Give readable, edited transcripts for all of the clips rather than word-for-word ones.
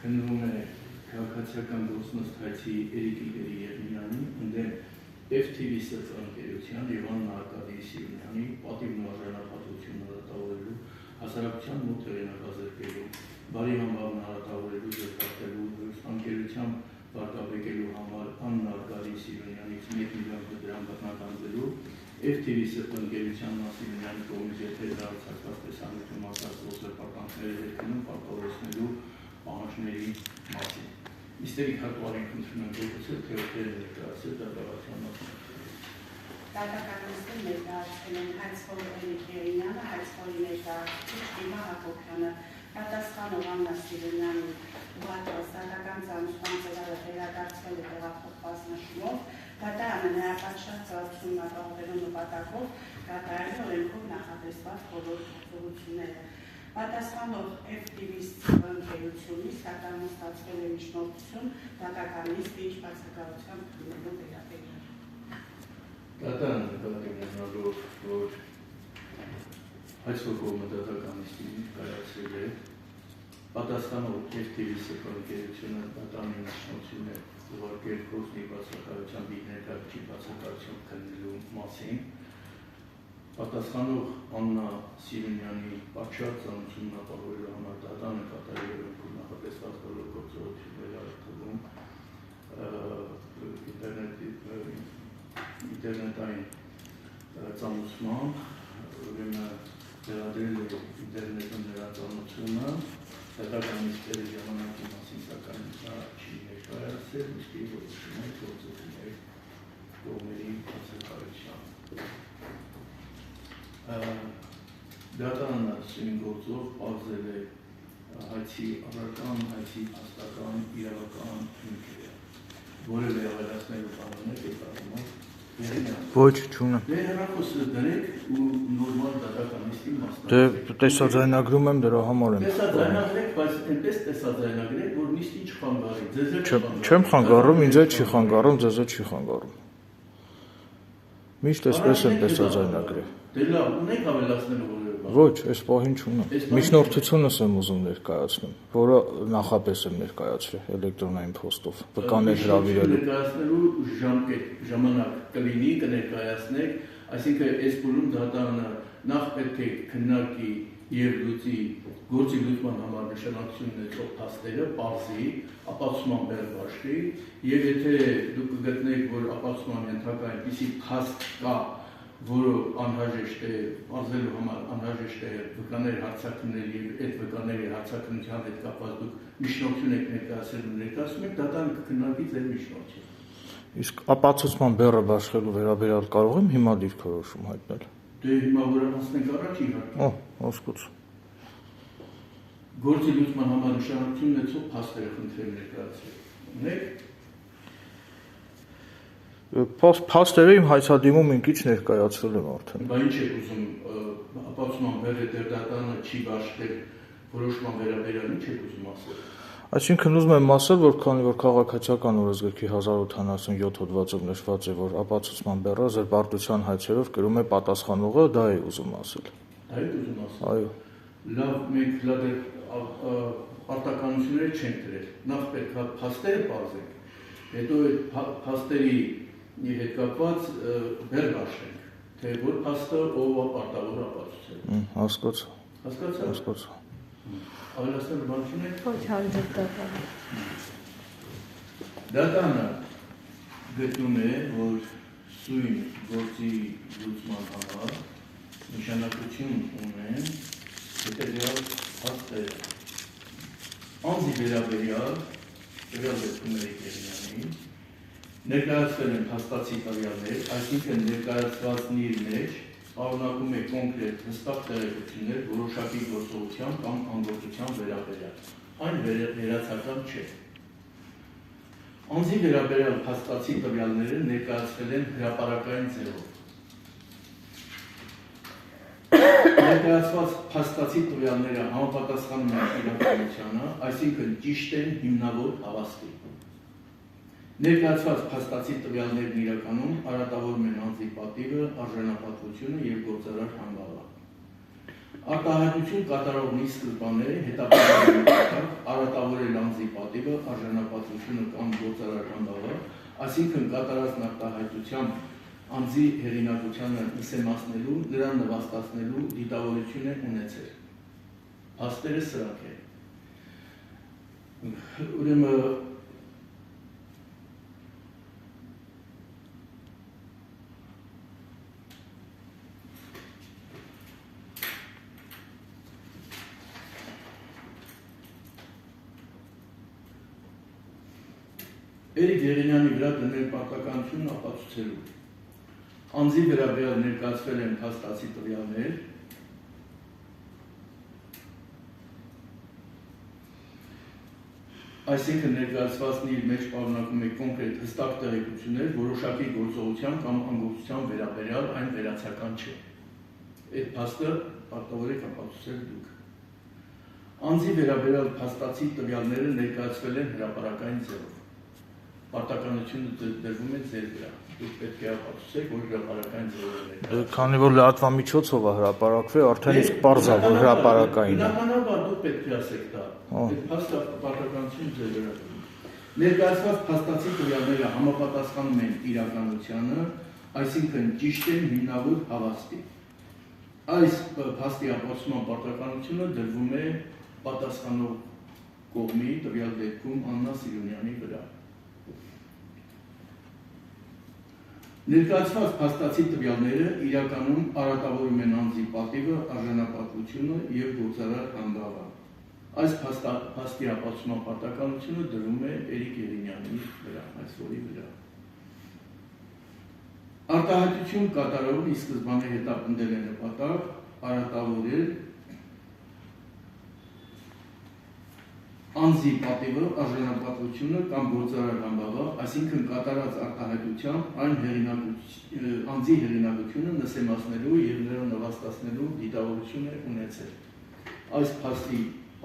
քննվում է քաղաքացիական գործնոստայցի Էրիկ Իգերի Եղնյանի ընդդեմ FTV սոցիալական եւ Աննա Արկադիի Սիրունյանի պատիվն ու արժանապատվությունը դատավորելու հասարակության մոտ հեղինակազրկելու, բարի համբավն հարատավորելու զրկարտելու, հեռուստաընկերությամբ վարկաբեկելու համար Աննա Արկադիի Սիրունյանից 1 միլիոն դրամ բռնականելու, FTV սոցիալական Սիրունյանի կողմից եթեր դարձած տեսանյութում արտադրող զրպարտանքների հետքնում պարտավորեցնելու պահանջների մասին։ Իստերի հատուարին քննություն են գործել, թե ովքեր են ներկայացել դատավարության մասին։ Դատականностին ներկայացել են Հայցխոր Էրիկ Եղնյանը, Հայցխորի ներկայացուցիչ Դիմա Հակոբյանը, պատասխանող Աննա Սիրունյանի ուղղված դատական ծանոթման ծրագրը վերադարձվել է տեղափոխված նշումով, դատարանը նրա պատշաճ ծառայությունն ապահովելու նպատակով կատարել է օրենքով նախատեսված բոլոր գործողությունները։ Պատասխանող FTV ընկերությունից դատարանում ստացվել է միջնորդություն դատականից ինչ բացակայությամբ քննելու վերաբերյալ։ Դատարանը նկատի որ Հայցխոր կողմը դատականից կայացրել է պատասխանող FTV ընկերությունը դատարանի միջնորդություն է ուղարկել գործի բացակայությամբ իր ներկայացուցիչ բացակայությամբ քննելու մասին։ Պատասխանող Աննա Սիրունյանի պատշաճ ծանոթությունն ապահովելու համար դատարանը կատարել է օրենքով նախատեսված բոլոր գործողությունները արտադրում ինտերնետային ծանոթությամբ, ուրեմն վերադրել է ինտերնետում նրա ծանոթությունը, դատականիստերի ժամանակի մասին սակայն նա չի ներկայացել, ուստի որոշում է գործողությունների կողմերի բացակայությամբ։ Դատարանը սույն գործով պարզել է հայցի առարկան, հայցի փաստական, իրավական հիմքերը, որևէ ավելացնելու կանոններ կատարումով Ոչ, չունեմ։ Դե հեռախոսը դրեք ու նորմալ դատականիստի մասնակցեք։ Դե տեսաձայնագրում եմ դրա համար եմ։ Տեսաձայնագրեք, բայց այնպես տեսաձայնագրեք, որ միշտ ինչ խանգարի, ձեզ էլ Չեմ խանգարում, ինձ էլ չի խանգարում, ձեզ էլ չի խանգարում։ Միշտ այսպես եմ տեսաձայնագրել։ Դե լավ, ունեք ավելացնելու որևէ բան։ Ոչ, այս պահին չունեմ։ Միջնորդությունս եմ ուզում ներկայացնում, որը նախապես եմ ներկայացրել էլեկտրոնային փոստով, վկաներ հրավիրելու։ Ներկայացնելու ժամանակ կլինի, կներկայացնեք, այսինքն այս փուլում դատարանը նախ պետք է քննարկի եւ լուծի գործի լուծման համար նշանակություն ունեցող փաստերը, բացի ապացուցման բերբաշխի, եւ եթե դուք կգտնեք, որ ապացուցման ենթակա այնպիսի փաստ կա, որը անհրաժեշտ է, բացելու համար անհրաժեշտ է վկաներ հարցակնել եւ այդ վկաների հարցակնության հետ կապված դուք միջնորդություն եք ներկայացել ու ներկայացնում եք, դատարանը կքննարկի ձեր միջնորդությունը։ Իսկ ապացուցման բեռը բաշխելու վերաբերյալ կարող եմ հիմա դիրքորոշում հայտնել։ Դե հիմա որ անցնենք առաջ իհարկե։ Ոսկուց։ Գործի լուծման համար նշանակություն ունեցող փաստերը խնդրեմ ներկայացրել։ Ունեք։ Փաստերը իմ հայցադիմում ինքիչ ներկայացրել եմ արդեն։ Բա ինչ եք ուզում ապացուցման բեռը դեռ դատարանը չի բաշխել որոշման վերաբերյալ ինչ եք ուզում ասել։ Այսինքն ուզում եմ ասել, որ քանի որ քաղաքացիական օրենսգրքի 1087 հոդվածով նշված է, որ ապացուցման բեռը զրպարտության հայցերով կրում է պատասխանողը, դա է ուզում ասել։ Դա եք ուզում ասել։ Այո։ Լավ, մենք լավ արտականությունները չենք դրել։ Նախ պետք է փաստերը բացենք, հետո այդ փաստերի հետ կապված բեռ բաշխենք, թե որ փաստը ով պարտավոր ապացուցել։ Հասկացա։ Հասկացա։ Հասկացա։ Ավելացնել բան չունեք։ Ոչ հանդեպ դատարան։ Դատարանը գտնում է, որ սույն գործի լուծման համար նշանակություն ունեն հետևյալ փաստերը։ Անձի վերաբերյալ Էրիկ Եղնյանի ներկայացվել են փաստացի տվյալներ, այսինքն ներկայացվածն իր մեջ պարունակում է կոնկրետ հստակ տեղեկություններ որոշակի գործողության կամ անգործության վերաբերյալ։ Այն վերացական չէ։ Անձի վերաբերյալ փաստացի տվյալները ներկայացվել են հրապարակային ձևով։ Ներկայացված փաստացի տվյալները համապատասխանում են իրականությանը, այսինքն ճիշտ են հիմնավոր հավաստի։ Ներկայացված փաստացի տվյալներն իրականում արատավորում են անձի պատիվը, արժանապատվությունը եւ գործարար համբավը։ Արտահայտություն կատարողի սկզբանները հետապնդում արատավորել անձի պատիվը, արժանապատվությունը կամ գործարար համբավը, այսինքն կատարած նավթահայտությամբ անձի հեղինակությանը նսեմացնելու, նրան նվաստացնելու դիտավորություն է ունեցել։ Փաստերը սրանք են։ Ուրեմն Էրիկ Եղինյանի վրա դնել պարտականությունն ապացուցելու։ Անձի վերաբերյալ ներկայացվել են փաստացի տվյալներ, այսինքն ներկայացվածն իր մեջ պարունակում է կոնկրետ հստակ տեղեկություններ, որոշակի գործողության կամ անգործության վերաբերյալ այն վերացական չէ։ Այդ փաստը պարտավոր եք ապացուցել դուք։ Անձի վերաբերյալ փաստացի տվյալները ներկայացվել են հրապարակային ձևով։ Պարտականությունը դրվում է ձեր վրա։ Դուք պետք է ապացուցեք, որ հրապարակային ձևով է։ Քանի որ լրատվամիջոցով է հրապարակվել, արդեն իսկ պարզ է, որ հրապարակային է։ Բնականաբար դուք պետք է ասեք դա։ Այդ փաստը պարտականությունը ձեր վրա։ Ներկայացված փաստացի տվյալները համապատասխանում են իրականությանը, այսինքն ճիշտ են հիմնավոր հավաստի։ Այս փաստի ապացուցման պարտականությունը դրվում է պատասխանող կողմի տվյալ դեպքում Աննա Սիրունյանի վրա։ Ներկայացված փաստացի տվյալները իրականում արատավորում են անձի պատիվը, արժանապատվությունը և գործարար համբավը։ Այս փաստի ապացուցման պարտականությունը դրվում է Էրիկ Եղինյանի վրա, այս որի վրա։ Արտահայտություն կատարողն ի սկզբանե հետապնդել է նպատակ արատավորել անձի պատիվը, արժանապատվությունը կամ գործարար համբավը, այսինքն կատարած արտահայտությամբ այն անձի հեղինակությունը նսեմացնելու և նրան նվաստացնելու դիտավորություն է ունեցել։ Այս փաստի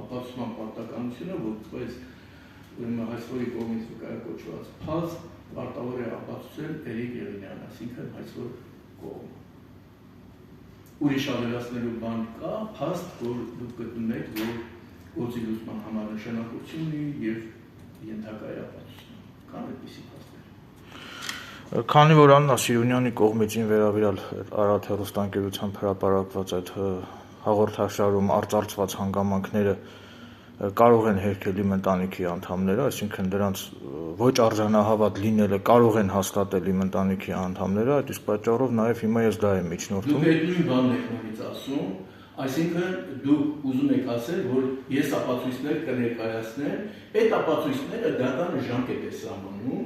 ապացուցման պարտականությունը, որպես հայցվորի կողմից վկայակոչված փաստ, պարտավոր է ապացուցել Էրիկ Եղինյանը, այսինքն հայցվոր կողմը։ Ուրիշ ավելացնելու բան կա, փաստ, որ դուք գտնում եք, որ գործի լուծման համար նշանակություն ունի և ենթակա է ապացուցում։ Կան այդպիսի փաստեր։ Քանի որ Աննա Սիրունյանի կողմից ին վերաբերյալ Արարատ հեռուստաընկերությամբ հրապարակված այդ հաղորդաշարում արծարծված հանգամանքները կարող են հերքել իմ ընտանիքի անդամները, այսինքն դրանց ոչ արժանահավատ լինելը կարող են հաստատել իմ ընտանիքի անդամները, այդ իսկ պատճառով նաև հիմա ես դա եմ միջնորդում։ Դուք այդ նույն բանն եք նորից ասում, այսինքն դուք ուզում եք ասել, որ ես ապացույցներ կներկայացնեմ, այդ ապացույցները դատարանը ժամկետ է սահմանում,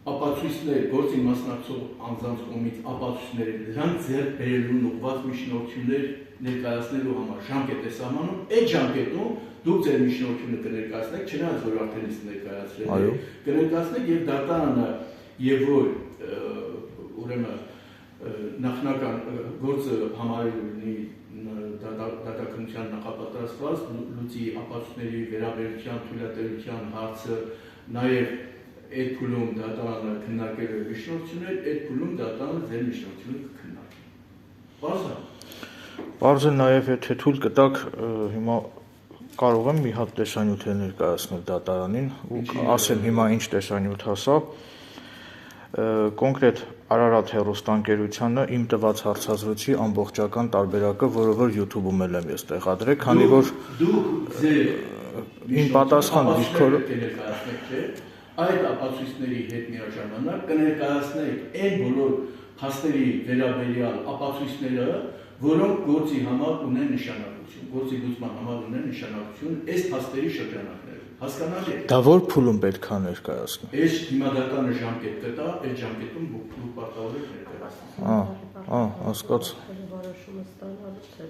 ապացույցներ գործի մասնակցող անձանց կողմից ապացույցները դրանք ձեռք բերելու ուղղված միջնորդություններ ներկայացնելու համար ժամկետ է սահմանում, այդ ժամկետում դուք ձեր միջնորդությունը կներկայացնեք, չնայած որ արդեն իսկ ներկայացրել եք, կներկայացնեք եւ դատարանը եւ որ ուրեմն նախնական գործը համարել ունի դատականության նախապատրաստված լուծի ապացույցների վերաբերության թույլատրության հարցը նաև այդ փուլում դատարանը քննարկել է միջնորդություններ, այդ փուլում դատարանը ձեր միջնորդությունը կքննարկի։ Պարզ է։ Պարզ է նաև եթե թույլ կտաք հիմա կարող եմ մի հատ տեսանյութ ներկայացնել դատարանին ու ասեմ հիմա ինչ տեսանյութ հասա կոնկրետ Արարատ հեռուստաընկերությանը իմ տված հարցազրույցի ամբողջական տարբերակը, որը որ YouTube-ում էլ եմ ես տեղադրել, քանի որ դուք ձեր իմ պատասխան դիրքորը կներկայացնեք, չէ՞, այդ ապացույցների հետ միաժամանակ կներկայացնեք այն բոլոր փաստերի վերաբերյալ ապացույցները, որոնք գործի համար ունեն նշանակություն, գործի լուծման համար ունեն նշանակություն այս փաստերի շրջանակներում։ Հասկանալի է։ Դա որ փուլում պետք է ներկայացնի։ Այս հիմա դատարանը ժամկետ կտա, այդ ժամկետում դուք պարտավոր եք ներկայացնել։ Հասկաց։ Որոշումը ստանալուց է։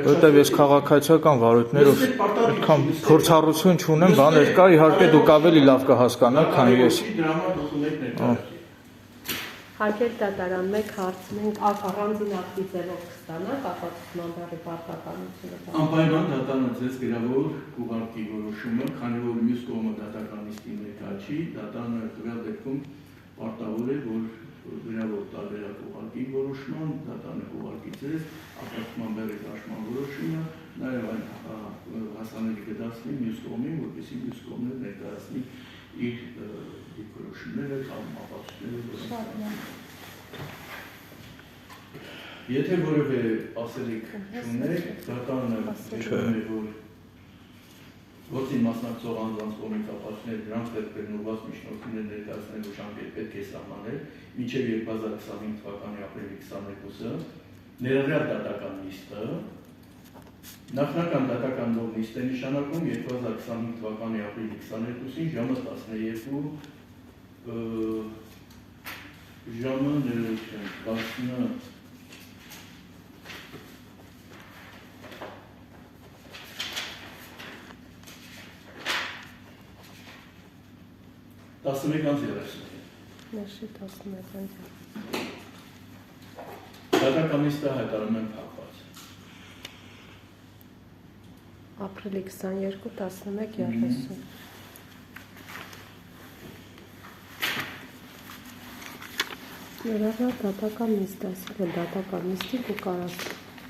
Որտեւ ես քաղաքացիական վարույթներով այդքան փորձառություն չունեմ, բաներ կա, իհարկե դուք ավելի լավ կհասկանաք, քանի ես։ Դրամա դոկումենտ ներկայացրի։ Հարկեր դատարան մեկ հարցնենք առանձին ակտի ձևով կստանանք ապացուցման բառի պարտականությունը։ Անպայման դատարանը ձեզ գրավոր կուղարկի որոշումը, քանի որ մյուս կողմը դատականիստի ներկա չի, դատարանը տվյալ դեպքում պարտավոր է, որ գրավոր տարբերակ ուղարկի որոշման, դատարանը կուղարկի ձեզ ապացուցման բառի դաշտման որոշումը, նաև այն հասանելի կդասնի մյուս կողմին, որպեսզի մյուս կողմը ներկայացնի իր դիրքորոշումները կամ ապացույցները։ Եթե որևէ ասելիք չունեք, դատանը տեսնում է, որ գործին մասնակցող անձանց կողմից ապացույցներ դրանց ձեռքբերում ուղղված միջնորդիներ ներկայացնելու ժամկետ պետք է սահմանել մինչև 2025 թվականի ապրիլի 22-ը, ներառյալ դատական նիստը, նախնական դատական նիստ է նշանակում 2025 թվականի ապրիլի 22-ին ժամը 11:30։ Նշի 11:30։ Դատական նիստը հայտարարում են փակված։ Ապրիլի 22 11:30։ Ներառյալ դատական նիստ, այսինքն դատական նիստի դու կարաս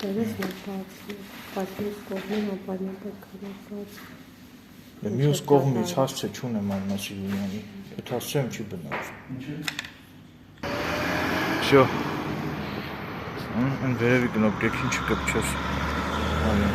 դերես ներկայացնել, բայց մյուս կողմին ապարին պետք է ներկայացնել։ Մյուս կողմից հասցե չունեմ Աննա Սիմոնյանի, այդ հասցեմ չի բնավ։ Ինչ է։ Всё։ Այն վերևի կնոպկեք ինչ կպչես։ Այո։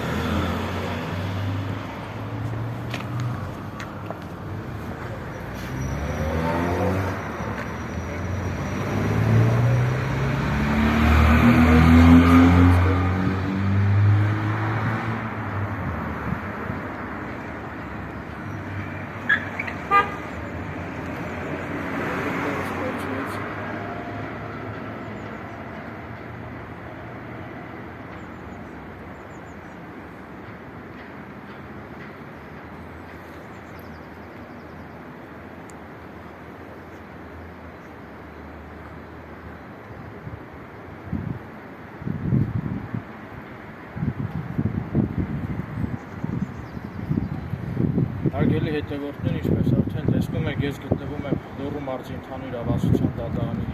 Հարգելի հետևորդներ, ինչպես արդեն տեսնում եք, ես գտնվում եմ Լոռու մարզի ընդհանուր իրավասության դատարանի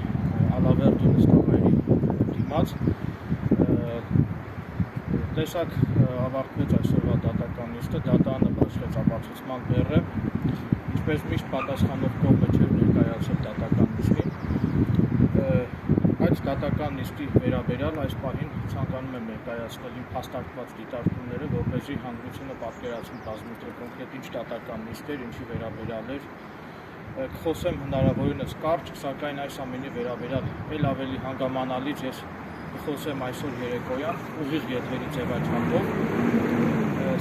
Ալավերդի նստավայրի դիմաց։ Տեսակ ավարտվեց այսօրվա դատական նիստը, դատանը բացրեց ապացուցման բեռը, ինչպես միշտ պատասխանող կողմը չէր ներկայացել դատական նիստին։ Այդ դատական նիստի վերաբերյալ այս պահին ցանկանում եմ ներկայացնել իմ փաստարկված դիտարկումները, որպեսզի հանրությունը պատկերացում կազմի կոնկրետ ինչ դատական նիստ էր, ինչի վերաբերյալ էր։ Կխոսեմ հնարավորինս կարճ, սակայն այս ամենի վերաբերյալ էլ ավելի հանգամանալից ես կխոսեմ այսօր երեկոյան ուղիղ եթերի ձևաչափով,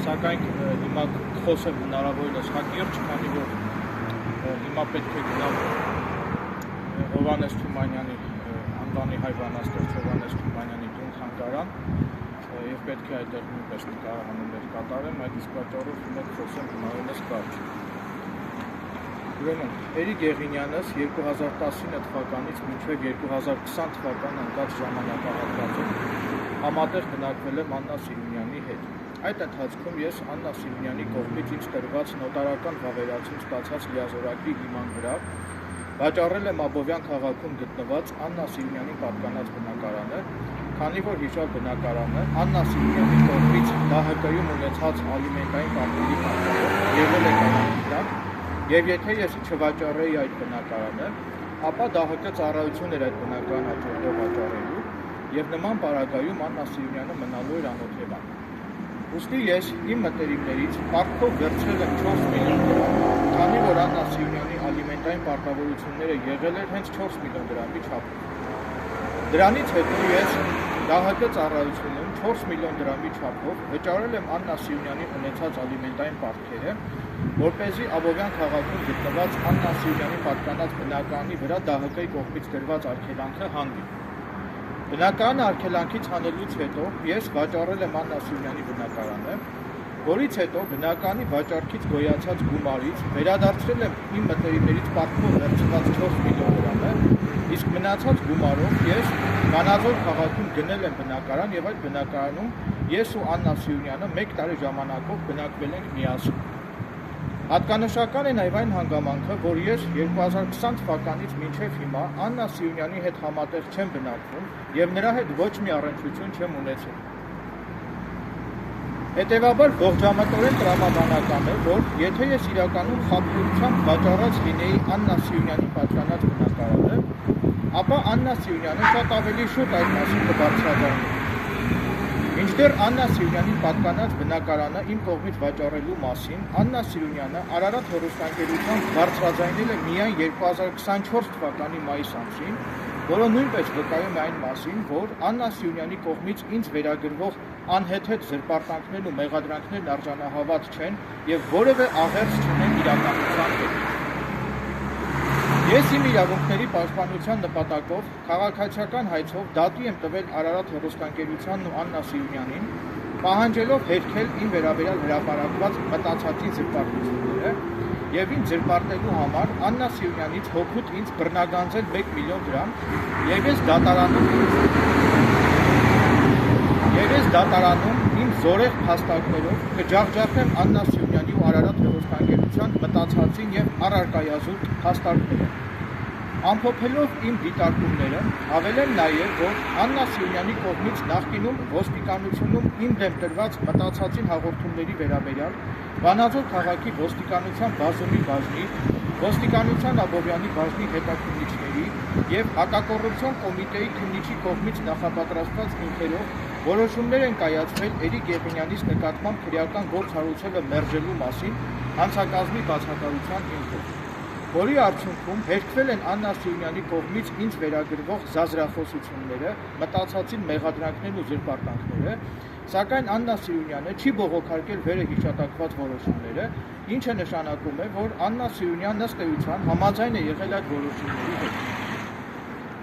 սակայն հիմա կխոսեմ հնարավորինս հակիրճ, քանի որ հիմա պետք է գնամ Հովհաննես Թումանյանի Անդանի հայ բանաստեղծ Հովհաննես Թումանյանի տուն թանգարան եւ պետք է այդտեղ նույնպես նկարահանումներ կատարեմ, այդ իսկ պատճառով հիմա խոսեմ հնարավորինս կարճ։ Ուրեմն Էրիկ Եղինյանս 2019 թվականից մինչև 2020 թվականը ընկած ժամանակահատվածում համատեղ բնակվել եմ Աննա Սիմոնյանի հետ։ Այդ ընթացքում ես Աննա Սիմոնյանի կողմից ինձ տրված նոտարական վավերացում ստացած լիազորակի հիման վրա վաճառել եմ Աբովյան քաղաքում գտնված Աննա Սիմոնյանի պատկանած բնակարանը, քանի որ հիշավ բնակարանը Աննա Սիմոնյանի կողմից ԴՀԿ-ում ունեցած ալիմենտային պատվերի պատճառով եղել է կյանքի տակ, եւ եթե ես չվաճառեի այդ բնակարանը, ապա ԴՀԿ ծառայություն էր այդ բնակարանը հաջորդող վաճառելու եւ նման պարագայում Աննա Սիմոնյանը մնալու էր անօթևան։ Ուստի ես իմ մտերիմներից պարտքով վերցրել եմ 4 միլիոն դրամ, քանի որ Աննա Սիմոնյանի ալիմենտային պարտավորությունները եղել էր հենց 4 միլիոն դրամի չափով։ Դրանից հետո ես ԴՀԿ ծառայությունում 4 միլիոն դրամի չափով վճարել եմ Աննա Սիմոնյանի ունեցած ալիմենտային պարտքերը, որպեսզի Աբովյան քաղաքում գտնված Աննա Սիմոնյանի պատկանած բնակարանի վրա ԴՀԿ-ի կողմից գրված արգելանքը հանգի։ Բնակարանը արգելանքից հանելուց հետո ես վաճառել եմ Աննա Սիմոնյանի բնակարանը, որից հետո բնակարանի վաճառքից գոյացած գումարից վերադարձրել եմ իմ մտերիմներից պարտքով վերցված 4 միլիոն դրամը, իսկ մնացած գումարով ես Վանաձոր քաղաքում գնել եմ բնակարան եւ այդ բնակարանում ես ու Աննա Սիմոնյանը 1 տարի ժամանակով բնակվել ենք միասին։ Հատկանշական է նաև այն հանգամանքը, որ ես 2020 թվականից մինչև հիմա Աննա Սիմոնյանի հետ համատեղ չեմ բնակվում եւ նրա հետ ոչ մի առնչություն չեմ ունեցել։ Հետևաբար ողջամտորեն տրամաբանական է, որ եթե ես իրականում խաբեությամբ վաճառած լինեի Աննա Սիյունյանի պատկանած բնակարանը, ապա Աննա Սիյունյանը շատ ավելի շուտ այդ մասին կբարձրացնի։ Մինչդեռ Աննա Սիյունյանի պատկանած բնակարանը իմ կողմից վաճառելու մասին Աննա Սիյունյանը Արարատ հեռուստաընկերությամբ բարձրաձայնել է միայն 2024 թվականի մայիս ամսին, որը նույնպես վկայում է այն մասին, որ Աննա Սիյունյանի կողմից ինձ վերագրվող անհեթեթ զրպարտանքներն ու մեղադրանքներն արժանահավատ չեն եւ որևէ աղերս չունեն իրականության հետ։ Ես իմ իրավունքների պաշտպանության նպատակով քաղաքացիական հայցով դատի եմ տվել Արարատ հեռուստաընկերությանն ու Աննա Սիյունյանին, պահանջելով հերքել իմ վերաբերյալ հրապարակված մտածածի զրպարտությունները եւ ինձ զրպարտելու համար Աննա Սիյունյանից հօգուտ ինձ բռնագանձել 1 միլիոն դրամ եւ ես դատարանում իմ զորեղ փաստարկներով կջախջախեմ Աննա Սիյունյանի ու Արարատ հեռուստաընկերության մտածածին եւ առարկայազուտ փաստարկները։ Ամփոփելով իմ դիտարկումները, հավելեմ նաեւ, որ Աննա Սիյունյանի կողմից նախկինում ոստիկանությունում իմ դեմ տրված մտածածին հաղորդումների վերաբերյալ Վանաձոր քաղաքի ոստիկանության բազումի բաժնի, ոստիկանության Աբովյանի բաժնի հետաքննիչների եւ հակակոռուպցիոն կոմիտեի քննիչի կողմից նախապատրաստված նյութերով որոշումներ են կայացվել Էրիկ Եղինյանից նկատմամբ քրեական գործ հարուցելը մերժելու մասին հանցակազմի բացակայության հիմքով, որի արդյունքում հերքվել են Աննա Սիյունյանի կողմից ինձ վերագրվող զազրախոսությունները, մտածածին մեղադրանքներն ու զրպարտանքները, սակայն Աննա Սիյունյանը չի բողոքարկել վերը հիշատակված որոշումները, ինչը նշանակում է, որ Աննա Սիյունյանն ըստ էության համաձայն է եղել այդ որոշումների հետ։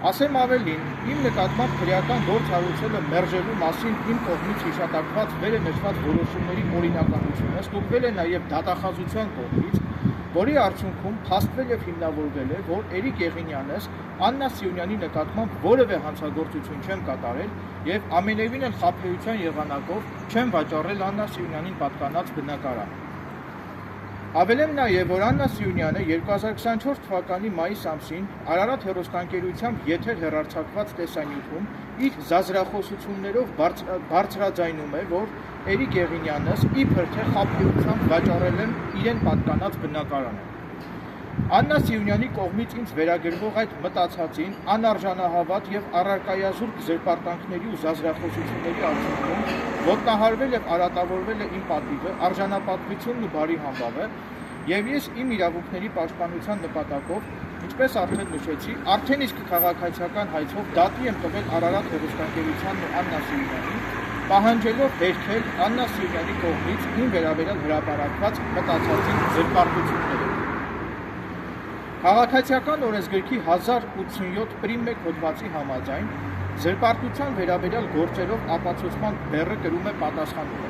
Ասեմ ավելին, իմ նկատմամբ քրեական գործ հարուցելը մերժելու մասին իմ կողմից հիշատակված վերը նշված որոշումների օրինականությունը ստուգվել է նաև դատախազության կողմից, որի արդյունքում փաստվել եւ հիմնավորվել է, որ Էրիկ Եղինյանս Աննա Սիյունյանի նկատմամբ որևէ հանցագործություն չեմ կատարել եւ ամենևին էլ խաբեության եղանակով չեմ վաճառել Աննա Սիյունյանին պատկանած բնակարան։ Հավելեմ նաև, որ Աննա Սիյունյանը 2024 թվականի մայիս ամսին Արարատ հեռուստաընկերությամբ եթեր հեռարձակված տեսանյութում իր զազրախոսություններով բարձրաձայնում է, որ Էրիկ Եղինյանս իբր թե խաբեությամբ վաճառել եմ իրեն պատկանած բնակարանը։ Աննա Սիյունյանի կողմից ինձ վերագրվող այդ մտածածին անարժանահավատ եւ առարկայազուրկ զրպարտանքների ու զազրախոսությունների արդյունքում ոտնահարվել եւ արատավորվել է իմ պատիվը, արժանապատվությունն ու բարի համբավը, եւ ես իմ իրավունքների պաշտպանության նպատակով, ինչպես արդեն նշեցի, արդեն իսկ քաղաքացիական հայցով դատի եմ տվել Արարատ հեռուստաընկերությանն ու Աննա Սիյունյանին, պահանջելով հերքել Աննա Սիյունյանի կողմից իմ վերաբերյալ հրապարակված մտածածին զրպարտությունները։ Քաղաքացիական օրենսգրքի 1087 պրիմ 1 հոդվածի համաձայն զրպարտության վերաբերյալ գործերով ապացուցման բեռը կրում է պատասխանումը։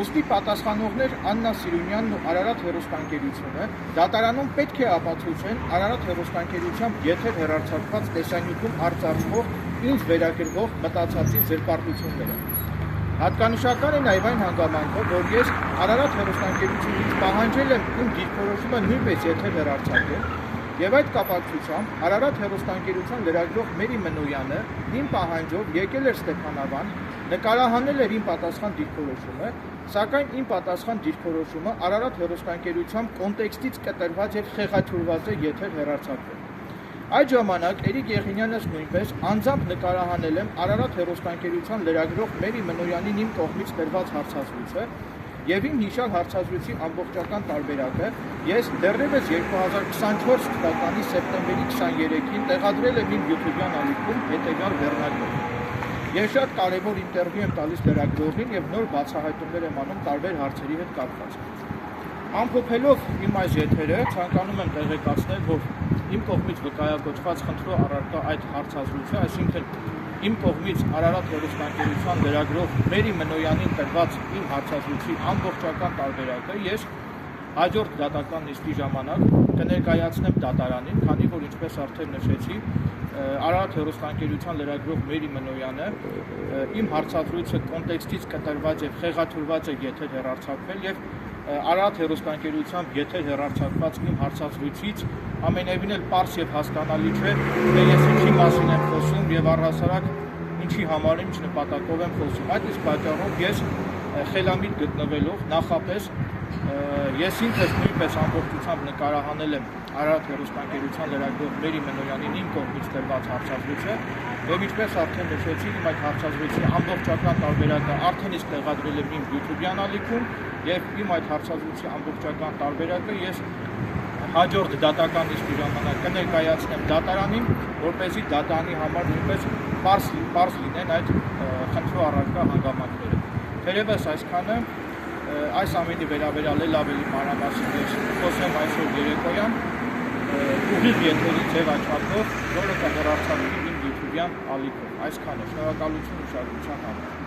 Ուստի պատասխանողներ Աննա Սիյունյանն ու Արարատ հեռուստաընկերությունը դատարանում պետք է ապացուցեն Արարատ հեռուստաընկերությամբ եթեր հեռարձակված տեսանյութում արծարծվող ինձ վերագրվող մտածածի զրպարտությունները։ Հատկանշական է նաև այն հանգամանքը, որ ես Արարատ հեռուստաընկերությունից պահանջել եմ իմ դիրքորոշումը նույնպես եթեր հեռարձակել, եւ այդ կապակցությամբ Արարատ հեռուստաընկերության լրագրող Մերի Մնոյանը իմ պահանջով եկել էր Ստեփանավան, նկարահանել էր իմ պատասխան դիրքորոշումը, սակայն իմ պատասխան դիրքորոշումը Արարատ հեռուստաընկերությամբ կոնտեքստից կտրված եւ խեղաթյուրված է եթեր հեռարձակվել։ Այդ ժամանակ Էրիկ Եղինյանս նույնպես անձամբ նկարահանել եմ Արարատ հեռուստաընկերության լրագրող Մերի Մնոյանին իմ կողմից տրված հարցազրույցը եւ իմ հիշալ հարցազրույցի ամբողջական տարբերակը ես դեռևս 2024 թվականի սեպտեմբերի 23-ին տեղադրել եմ իմ YouTube-յան ալիքում հետեւյալ վերնագրով։ Ես շատ կարևոր ինտերվյու եմ տալիս լրագրողին եւ նոր բացահայտումներ եմ անում տարբեր հարցերի հետ կապված։ Ամփոփելով իմ այս եթերը, ցանկանում եմ տեղեկացնել, որ իմ կողմից վկայակոչված խնդրո առարկա այդ հարցազրույցը, այսինքն իմ կողմից Արարատ հեռուստաընկերության լրագրող Մերի Մնոյանին տրված իմ հարցազրույցի ամբողջական տարբերակը ես հաջորդ դատական նիստի ժամանակ կներկայացնեմ դատարանին, քանի որ ինչպես արդեն նշեցի, Արարատ հեռուստաընկերության լրագրող Մերի Մնոյանը իմ հարցազրույցը կոնտեքստից կտրված եւ խեղաթյուրված է եթեր հեռարձակվել եւ Արարատ հեռուստաընկերությամբ եթեր հեռարձակված իմ հարցազրույցից ամենևին էլ պարզ եւ հասկանալի չէ, թե ես ինչի մասին եմ խոսում եւ առհասարակ ինչի համար ինչ նպատակով եմ խոսում։ Այդ իսկ պատճառով ես խելամիտ գտնվելով նախապես ես ինքս նույնպես ամբողջությամբ նկարահանել եմ Արարատ հեռուստաընկերության լրագրող Մերի Մենոյանին իմ կողմից տրված հարցազրույցը եւ ինչպես արդեն նշեցի, իմ այդ հարցազրույցի ամբողջական տարբերակը արդեն իսկ տեղադրել եմ իմ YouTube-յան ալիքում եւ իմ այդ հարցազրույցի ամբողջական տարբերակը ես հաջորդ դատական իսկի ժամանակ կներկայացնեմ դատարանին, որպեսզի դատարանի համար նույնպես պարզ լինեն այդ խնդրու առարկա հանգամանքները։ Թերևս այսքանը, այս ամենի վերաբերյալ էլ ավելի մանրամասն ես խոսեմ այսօր երեկոյան ուղիղ եթերի ձև աչքով, որը կհեռարձակվի իմ YouTube-յան ալիքով։ Այսքանը, շնորհակալություն ուշադրության համար։